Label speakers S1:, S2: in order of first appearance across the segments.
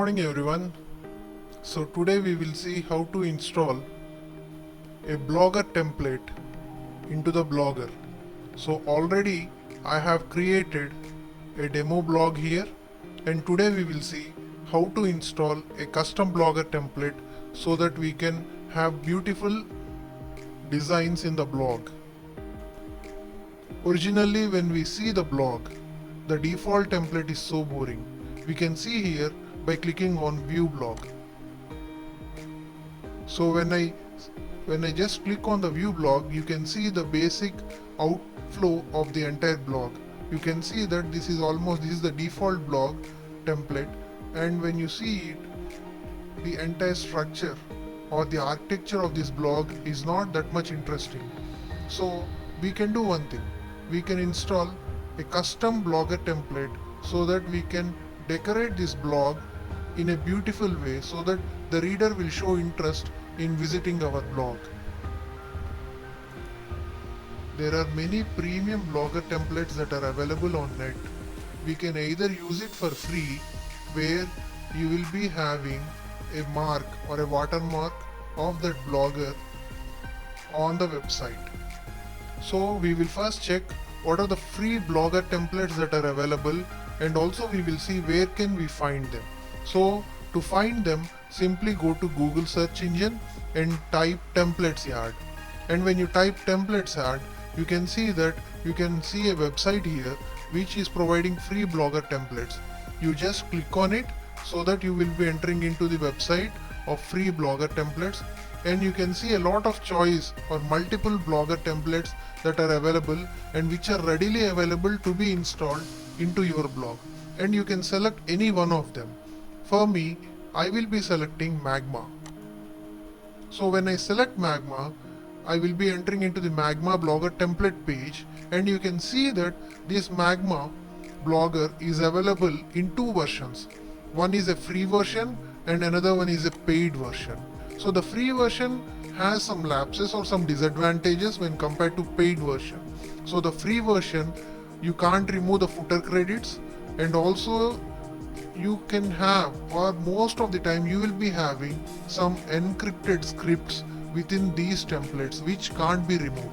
S1: morning everyone. So today we will see how to install a Blogger template into the Blogger. So already I have created a demo blog here, and today we will see how to install a custom Blogger template so that we can have beautiful designs in the blog. Originally when we see the blog, the default template is so boring. We can see here by clicking on view blog. So when I just click on the view blog, you can see the basic outflow of the entire blog. You can see that this is the default blog template, and when you see it, the entire structure or the architecture of this blog is not that much interesting. So we can do one thing. We can install a custom Blogger template so that we can decorate this blog in a beautiful way so that the reader will show interest in visiting our blog. There are many premium Blogger templates that are available on net. We can either use it for free, where you will be having a mark or a watermark of that blogger on the website. So we will first check what are the free Blogger templates that are available, and also we will see where can we find them. So to find them, simply go to Google search engine and type templates yard. And when you type templates yard, you can see a website here which is providing free Blogger templates. You just click on it so that you will be entering into the website of free Blogger templates, and you can see a lot of choice or multiple Blogger templates that are available and which are readily available to be installed into your blog, and you can select any one of them. For me, I will be selecting Magma. So when I select Magma, I will be entering into the Magma Blogger template page, and you can see that this Magma Blogger is available in two versions. One is a free version and another one is a paid version. So the free version has some lapses or some disadvantages when compared to paid version. So the free version, you can't remove the footer credits, and also you can have, or most of the time you will be having, some encrypted scripts within these templates which can't be removed.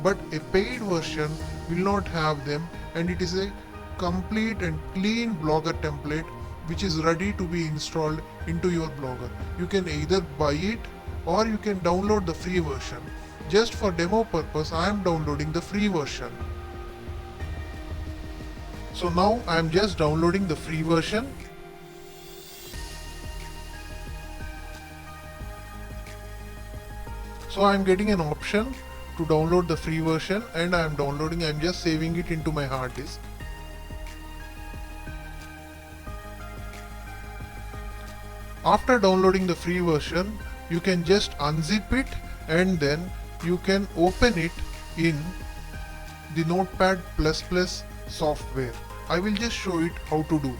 S1: But a paid version will not have them, and it is a complete and clean Blogger template which is ready to be installed into your blogger. You can either buy it or you can download the free version. Just for demo purpose, I am downloading the free version. So now I am just downloading the free version. So I am getting an option to download the free version, and I am just saving it into my hard disk. After downloading the free version, you can just unzip it and then you can open it in the Notepad++ software. I will just show it how to do.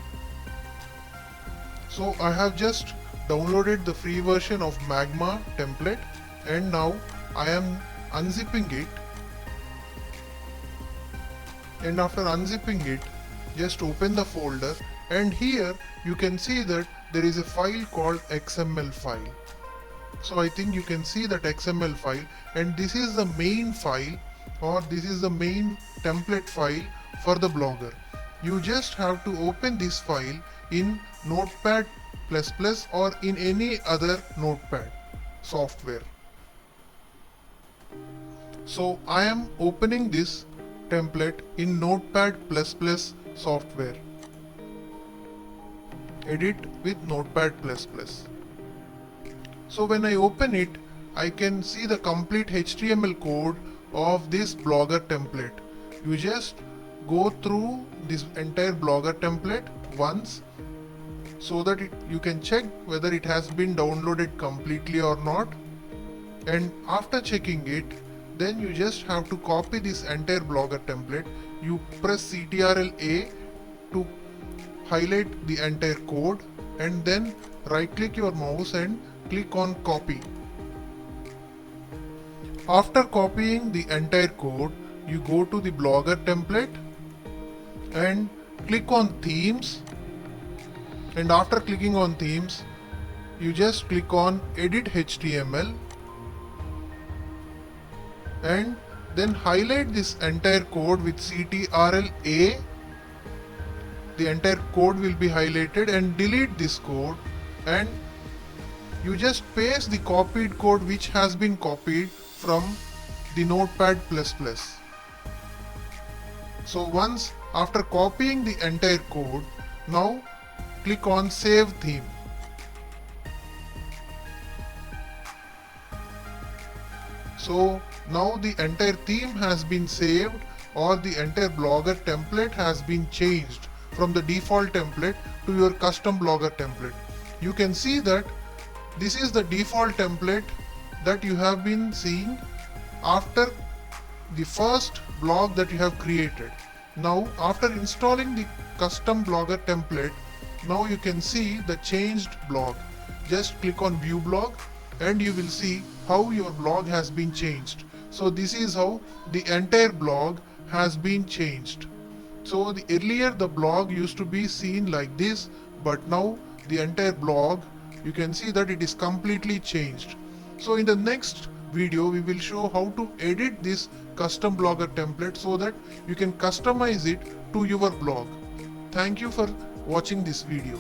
S1: So I have just downloaded the free version of Magma template, and now I am unzipping it, and after unzipping it, just open the folder, and here you can see that there is a file called XML file. So I think you can see that XML file, and this is the main file, or this is the main template file for the blogger. You just have to open this file in Notepad++ or in any other Notepad software. So I am opening this template in Notepad++ software. Edit with Notepad++. So when I open it, I can see the complete HTML code of this Blogger template. You just go through this entire Blogger template once so that you can check whether it has been downloaded completely or not. And after checking it, then you just have to copy this entire Blogger template. You press Ctrl+A to highlight the entire code, and then right click your mouse and click on copy. After copying the entire code, you go to the Blogger template and click on themes, and after clicking on themes, you just click on edit HTML and then highlight this entire code with CTRL A. The entire code will be highlighted, and delete this code, and you just paste the copied code which has been copied from the Notepad++. So once after copying the entire code, now click on Save Theme. So now the entire theme has been saved, or the entire Blogger template has been changed from the default template to your custom Blogger template. You can see that this is the default template that you have been seeing after the first blog that you have created. Now after installing the custom Blogger template, now you can see the changed blog. Just click on View Blog and you will see how your blog has been changed. So this is how the entire blog has been changed. So earlier the blog used to be seen like this, but now the entire blog, you can see that it is completely changed. So in the next video we will show how to edit this custom Blogger template so that you can customize it to your blog. Thank you for watching this video.